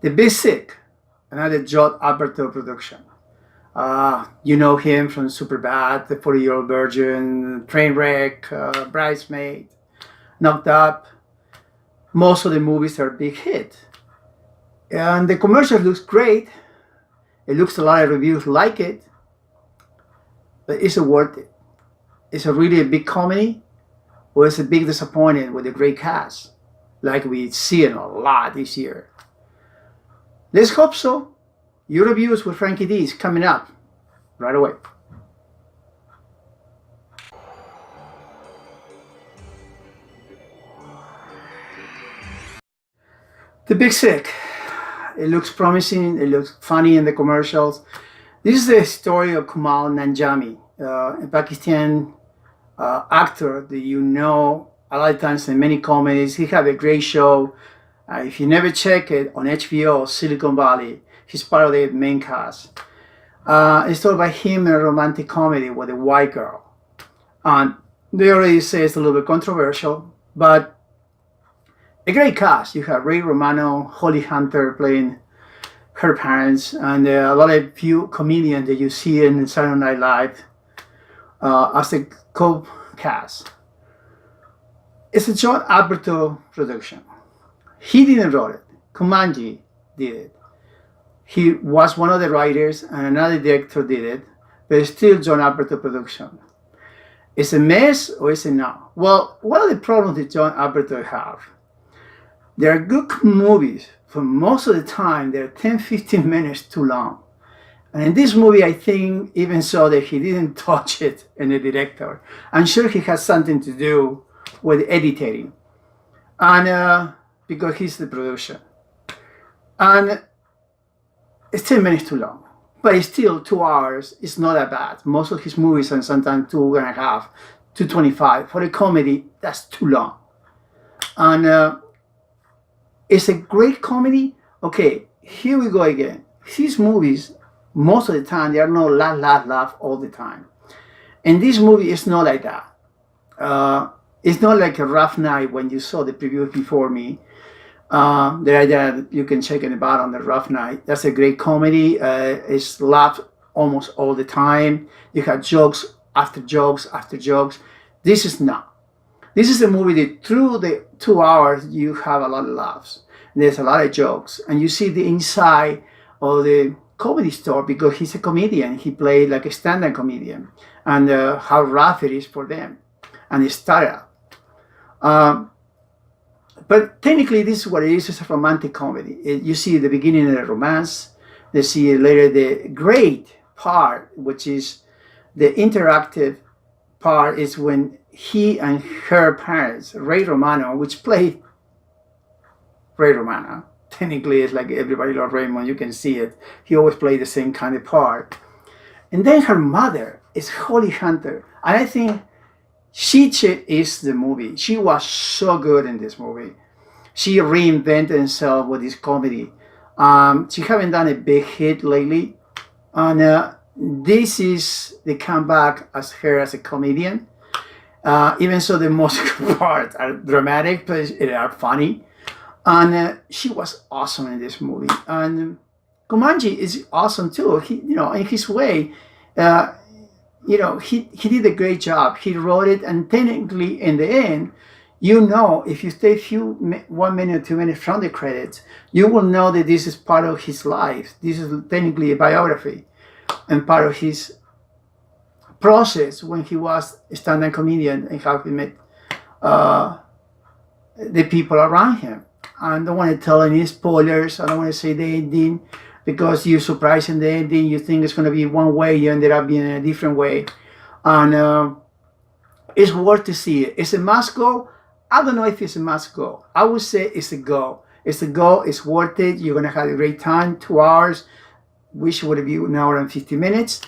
The Big Sick, another Judd Apatow production. You know him from Superbad, The 40-Year-Old Virgin, Trainwreck, Bridesmaid, Knocked Up. Most of the movies are a big hit. And the commercial looks great. It looks a lot of reviews like it. But is it worth it? Is it really a big comedy? Or is it a big disappointment with a great cast? Like we see it a lot this year. Let's hope so. Your reviews with Frankie D is coming up right away. The Big Sick. It looks promising. It looks funny in the commercials. This is the story of Kumail Nanjiani, a Pakistani actor that you know a lot of times in many comedies. He have a great show. If you never check it on HBO, Silicon Valley, he's part of the main cast. It's told by him in a romantic comedy with a white girl. And they already say it's a little bit controversial, but a great cast. You have Ray Romano, Holly Hunter playing her parents, and a lot of few comedians that you see in Saturday Night Live as a co-cast. It's a Judd Apatow production. He didn't write it. Kumail did it. He was one of the writers, and another director did it, but it's still Judd Apatow production. Is it a mess or is it not? Well, one of the problems that Judd Apatow have, there are good movies, but most of the time they're 10-15 minutes too long. And in this movie, I think even so that he didn't touch it in the director. I'm sure he has something to do with editing. And because he's the producer. And it's 10 minutes too long. But it's still 2 hours. It's not that bad. Most of his movies are sometimes 2.5, 2:25. For a comedy, that's too long. And it's a great comedy. Okay, here we go again. These movies, most of the time, they are not laugh all the time. And this movie is not like that. It's not like a Rough Night when you saw the preview before me. That you can check in the bottom, the Rough Night. That's a great comedy. It's laughed almost all the time. You have jokes after jokes after jokes. This is not. This is a movie that through the 2 hours, you have a lot of laughs. There's a lot of jokes. And you see the inside of the comedy store because he's a comedian. He played like a stand-up comedian. And how rough it is for them. And it's startup. But technically, this is what it is. It's a romantic comedy. You see the beginning of the romance. You see later the great part, which is the interactive part, is when he and her parents, Ray Romano, which played Ray Romano. Technically, it's like Everybody Loves Raymond. You can see it. He always played the same kind of part. And then her mother is Holly Hunter. And I think she is the movie. She was so good in this movie. She reinvented herself with this comedy. She haven't done a big hit lately. And this is the comeback as her as a comedian. Even so, the most parts are dramatic, but they are funny. And she was awesome in this movie. And Kumail is awesome too. He, in his way, he did a great job. He wrote it, and technically, in the end, if you stay 1 minute, 2 minutes from the credits, you will know that this is part of his life. This is technically a biography, and part of his process when he was a stand-up comedian and how he met the people around him. I don't want to tell any spoilers. I don't want to say the ending, because you're surprised in the ending. You think it's going to be one way, you ended up being in a different way. And it's worth to see it. It's a must go. I don't know if it's a must go. I would say it's a go. It's a go. It's worth it. You're going to have a great time. 2 hours. Wish it would be 1 hour and 50 minutes.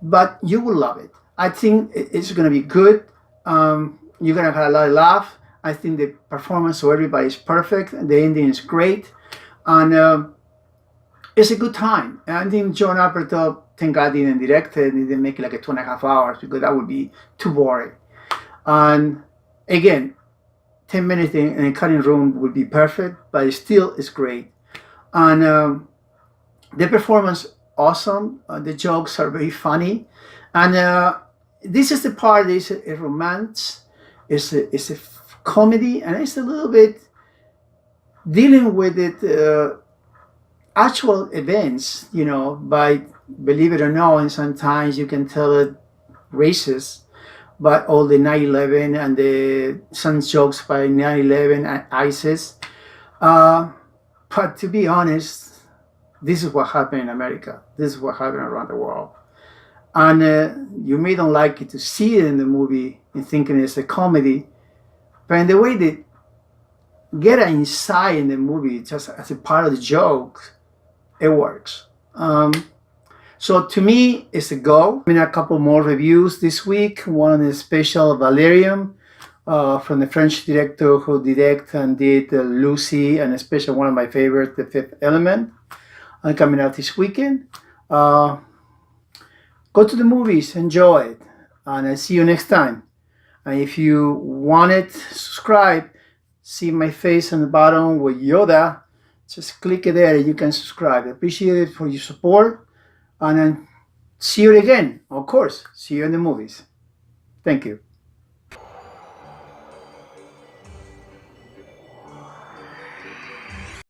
But you will love it. I think it's going to be good. You're going to have a lot of laugh. I think the performance of everybody is perfect. The ending is great. And it's a good time. And I think Judd Apatow, thank God, didn't direct it. He didn't make it like a 2.5 hours, because that would be too boring. And again, 10 minutes in a cutting room would be perfect, but it still is great. And the performance awesome. The jokes are very funny, and this is the part. Is a romance. It's a comedy, and it's a little bit dealing with it actual events. By believe it or not, and sometimes you can tell it racist. But all the 9/11 and some jokes by 9/11 and ISIS. But to be honest, this is what happened in America. This is what happened around the world. And you may don't like it to see it in the movie and thinking it's a comedy, but in the way they get inside in the movie, just as a part of the joke, it works. So to me, it's a go. A couple more reviews this week. One is special Valerium from the French director who directed and did Lucy, and especially one of my favorites, The Fifth Element, coming out this weekend. Go to the movies, enjoy it, and I'll see you next time. And if you want it, subscribe. See my face on the bottom with Yoda. Just click it there and you can subscribe. I appreciate it for your support. And then see you again, of course. See you in the movies. Thank you.